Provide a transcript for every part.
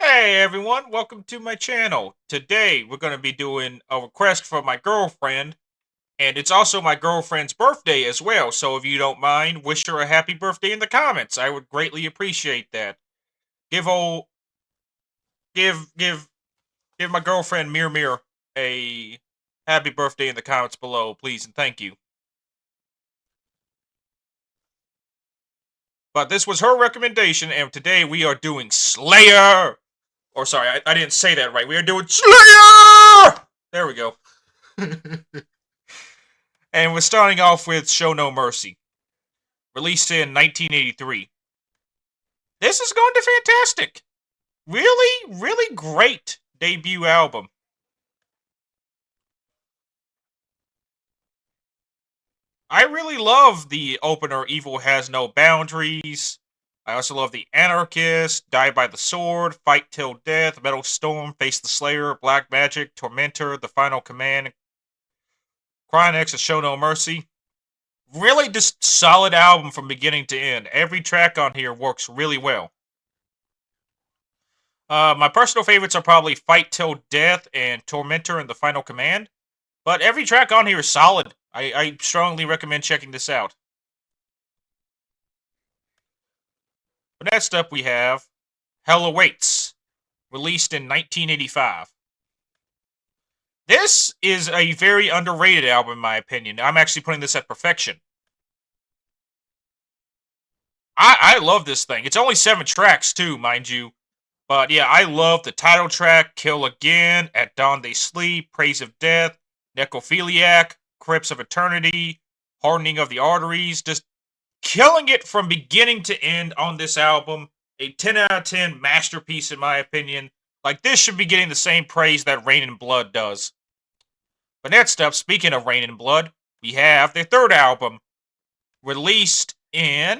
Hey everyone, welcome to my channel. Today we're going to be doing a request from my girlfriend, and it's also my girlfriend's birthday as well, so if you don't mind, wish her a happy birthday in the comments. I would greatly appreciate that. Give old give give my girlfriend Mir Mir a happy birthday in the comments below, please and thank you. But this was her recommendation, and today we are doing Slayer! Or sorry, I didn't say that right. We are doing Slayer! There we go. And we're starting off with Show No Mercy, released in 1983. This is going to fantastic. Really, really great debut album. I really love the opener Evil Has No Boundaries. I also love The Anarchist, Die by the Sword, Fight Till Death, Metal Storm, Face the Slayer, Black Magic, Tormentor, The Final Command, Cryonics, and Show No Mercy. Really just solid album from beginning to end. Every track on here works really well. My personal favorites are probably Fight Till Death and Tormentor and The Final Command. But every track on here is solid. I strongly recommend checking this out. But next up we have Hell Awaits, released in 1985. This is a very underrated album in my opinion. I'm actually putting this at perfection. I love this thing. It's only 7 tracks too, mind you. But yeah, I love the title track, Kill Again, At Dawn They Sleep, Praise of Death, Necrophiliac, Crypts of Eternity, Hardening of the Arteries, just killing it from beginning to end on this album. A 10 out of 10 masterpiece in my opinion. Like, this should be getting the same praise that Rain in Blood does. But next up, speaking of Rain in Blood, we have their third album, released in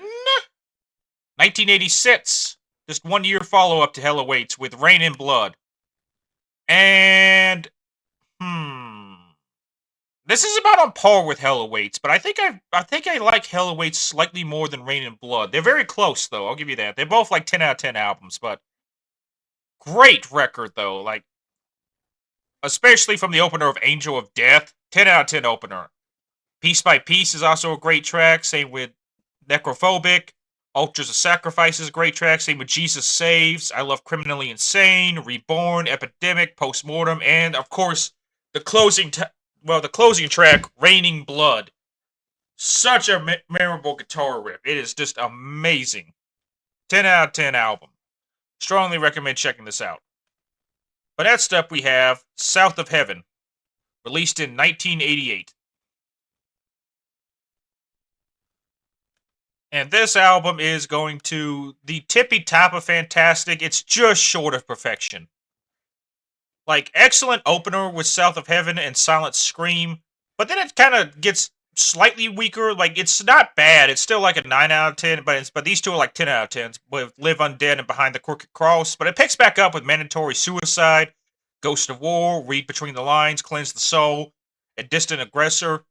1986. Just 1 year follow-up to Hell Awaits with Rain in Blood. And this is about on par with Hell Awaits, but I think I like Hell Awaits slightly more than Rain in Blood. They're very close though, I'll give you that. They're both like 10 out of 10 albums, but great record though, like especially from the opener of Angel of Death, 10 out of 10 opener. Piece by Piece is also a great track, same with Necrophobic. Altars of Sacrifice is a great track, same with Jesus Saves. I love Criminally Insane, Reborn, Epidemic, Postmortem, and of course the closing track, Raining Blood. Such a memorable guitar riff. It is just amazing. 10 out of 10 album. Strongly recommend checking this out. But next up we have South of Heaven, released in 1988. And this album is going to the tippy top of fantastic. It's just short of perfection. Like, excellent opener with South of Heaven and Silent Scream, but then it kind of gets slightly weaker. Like, it's not bad. It's still like a 9 out of 10, but these two are like 10 out of 10s with Live Undead and Behind the Crooked Cross. But it picks back up with Mandatory Suicide, Ghost of War, Read Between the Lines, Cleanse the Soul, A Distant Aggressor,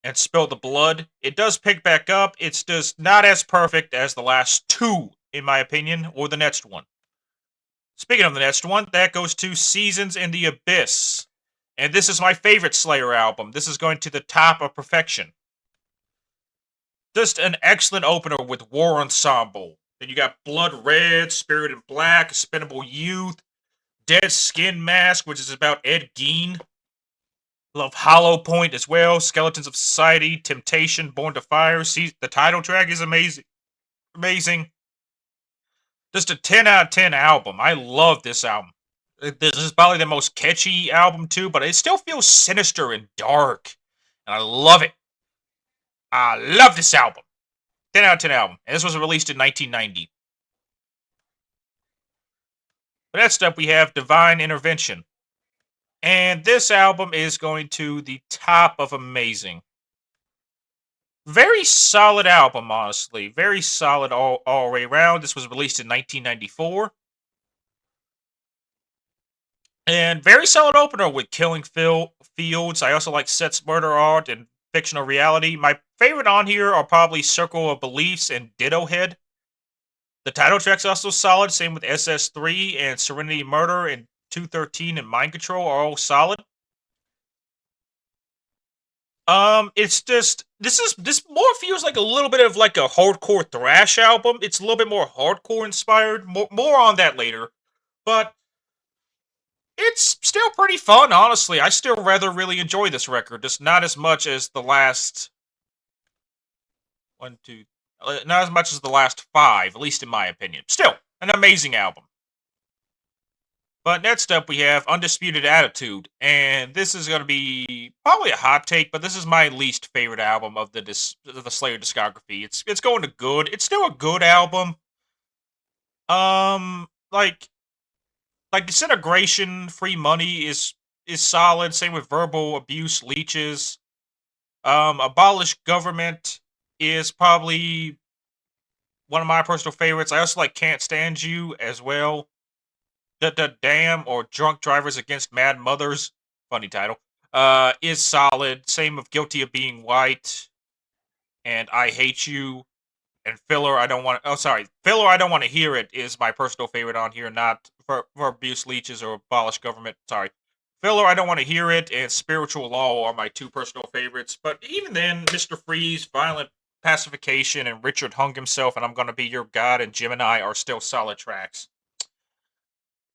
and Spill the Blood. It does pick back up. It's just not as perfect as the last two, in my opinion, or the next one. Speaking of the next one, that goes to Seasons in the Abyss. And this is my favorite Slayer album. This is going to the top of perfection. Just an excellent opener with War Ensemble. Then you got Blood Red, Spirit in Black, Expendable Youth, Dead Skin Mask, which is about Ed Gein. Love Hollow Point as well, Skeletons of Society, Temptation, Born to Fire. See, the title track is amazing. Amazing. Just a 10 out of 10 album. I love this album. This is probably the most catchy album too, but it still feels sinister and dark. And I love it. I love this album. 10 out of 10 album. And this was released in 1990. But next up we have Divine Intervention. And this album is going to the top of amazing. Very solid album, honestly. Very solid all the way around. This was released in 1994. And very solid opener with Killing Fields. I also like Set's Murder Art and Fictional Reality. My favorite on here are probably Circle of Beliefs and Ditto Head. The title track's also solid. Same with SS3 and Serenity Murder and 213 and Mind Control are all solid. It's just this more feels like a little bit of like a hardcore thrash album. It's a little bit more hardcore inspired. More on that later, but it's still pretty fun. Honestly, I still rather really enjoy this record, just not as much as the last one, two, not as much as the last five, at least in my opinion. Still, an amazing album. But next up, we have Undisputed Attitude, and this is going to be probably a hot take, but this is my least favorite album of the Slayer discography. It's going to good. It's still a good album. Um, like Disintegration, Free Money is solid. Same with Verbal Abuse, Leeches. Abolish Government is probably one of my personal favorites. I also like Can't Stand You as well. The Damn or Drunk Drivers Against Mad Mothers, funny title, is solid. Same with Guilty of Being White and I Hate You and Filler. I don't want. Oh, sorry, Filler. I don't want to hear it is my personal favorite on here. Not for Abuse Leeches or Abolish Government. Sorry, Filler. I don't want to hear it and Spiritual Law are my two personal favorites. But even then, Mr. Freeze, Violent Pacification, and Richard Hung Himself, and I'm Gonna Be Your God and Gemini are still solid tracks.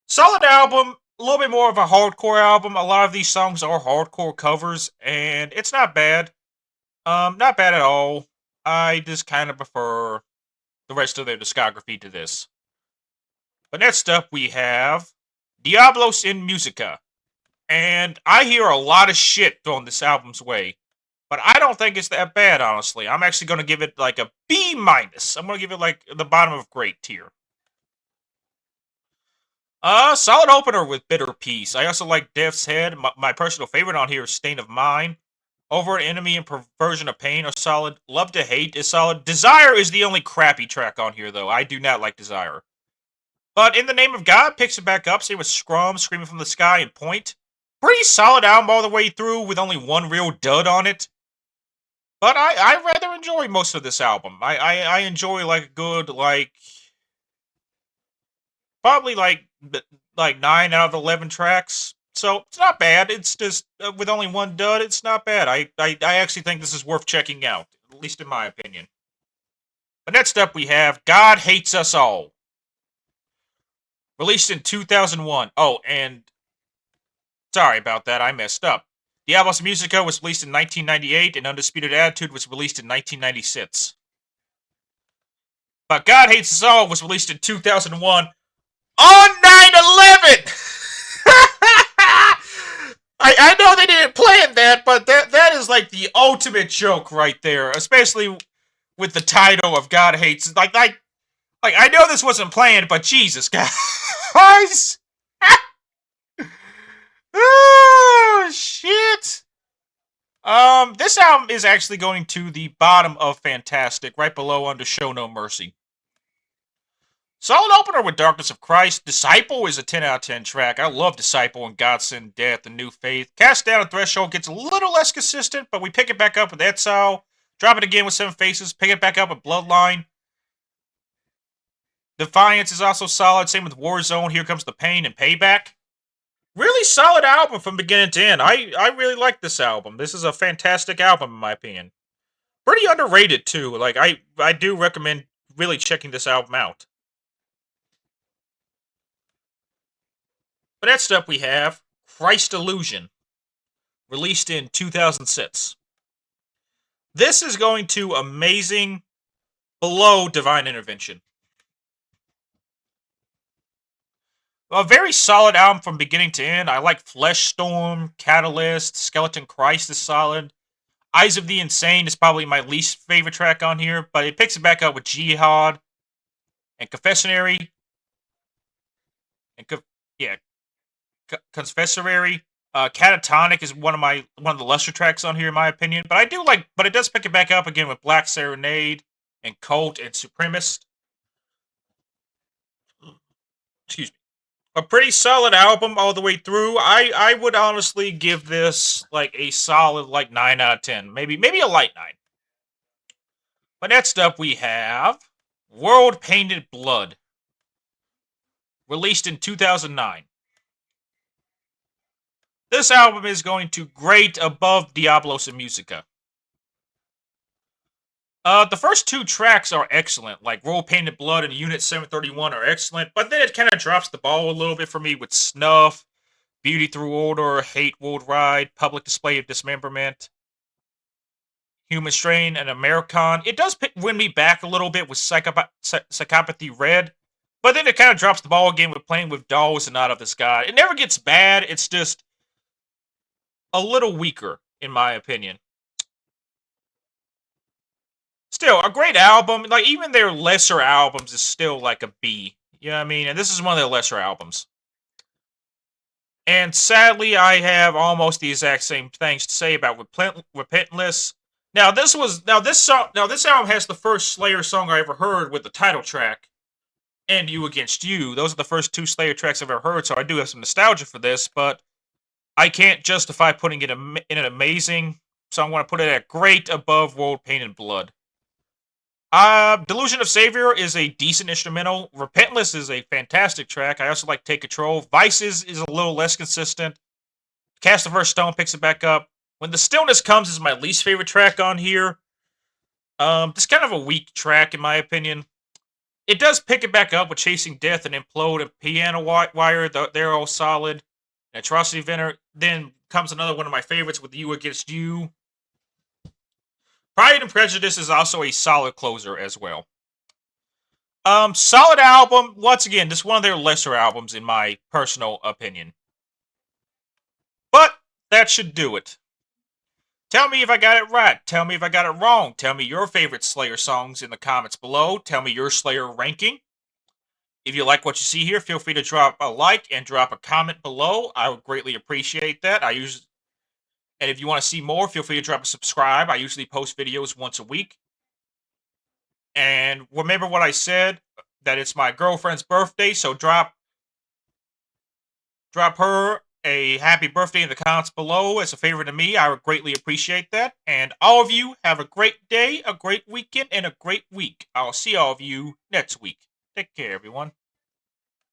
Solid album, a little bit more of a hardcore album. A lot of these songs are hardcore covers, and it's not bad. Not bad at all. I just kind of prefer the rest of their discography to this. But next up, we have Diablos in Musica. And I hear a lot of shit thrown this album's way. But I don't think it's that bad, honestly. I'm actually going to give it like a B minus. I'm going to give it like the bottom of great tier. Solid opener with Bitter Peace. I also like Death's Head. My personal favorite on here is Stain of Mind. Over Enemy and Perversion of Pain are solid. Love to Hate is solid. Desire is the only crappy track on here, though. I do not like Desire. But In the Name of God picks it back up. Same with Scrum, Screaming from the Sky, and Point. Pretty solid album all the way through with only one real dud on it. But I rather enjoy most of this album. I enjoy like a good like probably like 9 out of 11 tracks. So it's not bad. It's just with only one dud, it's not bad. I actually think this is worth checking out, at least in my opinion. But next up, we have God Hates Us All, released in 2001. Oh, and sorry about that, I messed up. Diablos Musica was released in 1998, and Undisputed Attitude was released in 1996. But God Hates Us All was released in 2001 on 9/11. I know they didn't plan that, but that is like the ultimate joke right there, especially with the title of God Hates. Like I know this wasn't planned, but Jesus, guys. Oh shit. This album is actually going to the bottom of Fantastic, right below under Show No Mercy. Solid opener with Darkness of Christ. Disciple is a 10 out of 10 track. I love Disciple and God Send Death and New Faith. Cast Down and Threshold gets a little less consistent, but we pick it back up with Exile. Drop it again with Seven Faces. Pick it back up with Bloodline. Defiance is also solid. Same with Warzone. Here Comes the Pain and Payback. Really solid album from beginning to end. I really like this album. This is a fantastic album in my opinion. Pretty underrated too. Like I do recommend really checking this album out. But next up we have Christ Illusion, released in 2006. This is going to amazing below Divine Intervention. A very solid album from beginning to end. I like Flesh Storm, Catalyst, Skeleton Christ is solid. Eyes of the Insane is probably my least favorite track on here, but it picks it back up with Jihad and Confessionary. And Confessorary. Catatonic is one of the lesser tracks on here in my opinion, but it does pick it back up again with Black Serenade and Cult and Supremacist. Excuse me. A pretty solid album all the way through. I would honestly give this like a solid like 9 out of 10, maybe a light 9. But next up we have World Painted Blood, released in 2009. This album is going to grade above Diablos and Musica. The first two tracks are excellent, like World Painted Blood and Unit 731 are excellent, but then it kind of drops the ball a little bit for me with Snuff, Beauty Through Order, Hate Worldwide, Public Display of Dismemberment, Human Strain, and Americon. It does win me back a little bit with Psychopathy Red, but then it kind of drops the ball again with Playing with Dolls and Not of This God. It never gets bad, it's just a little weaker, in my opinion. Still, a great album. Like, even their lesser albums is still like a B. You know what I mean? And this is one of their lesser albums. And sadly, I have almost the exact same things to say about Repentless. This album has the first Slayer song I ever heard with the title track, and You Against You. Those are the first two Slayer tracks I've ever heard, so I do have some nostalgia for this, but I can't justify putting it in an amazing, so I'm going to put it at great above World Painted Blood. Delusion of Savior is a decent instrumental. Repentless is a fantastic track. I also like Take Control. Vices is a little less consistent. Cast the First Stone picks it back up. When the Stillness Comes is my least favorite track on here. This kind of a weak track in my opinion. It does pick it back up with Chasing Death and Implode and Piano Wire. They're all solid. Atrocity Venner. Then comes another one of my favorites with You Against You. Pride and Prejudice is also a solid closer as well. Solid album. Once again, this is one of their lesser albums in my personal opinion. But that should do it. Tell me if I got it right. Tell me if I got it wrong. Tell me your favorite Slayer songs in the comments below. Tell me your Slayer ranking. If you like what you see here, feel free to drop a like and drop a comment below. I would greatly appreciate that. And if you want to see more, feel free to drop a subscribe. I usually post videos once a week. And remember what I said, that it's my girlfriend's birthday, so drop her a happy birthday in the comments below as a favor to me. I would greatly appreciate that. And all of you have a great day, a great weekend, and a great week. I'll see all of you next week. Take care, everyone.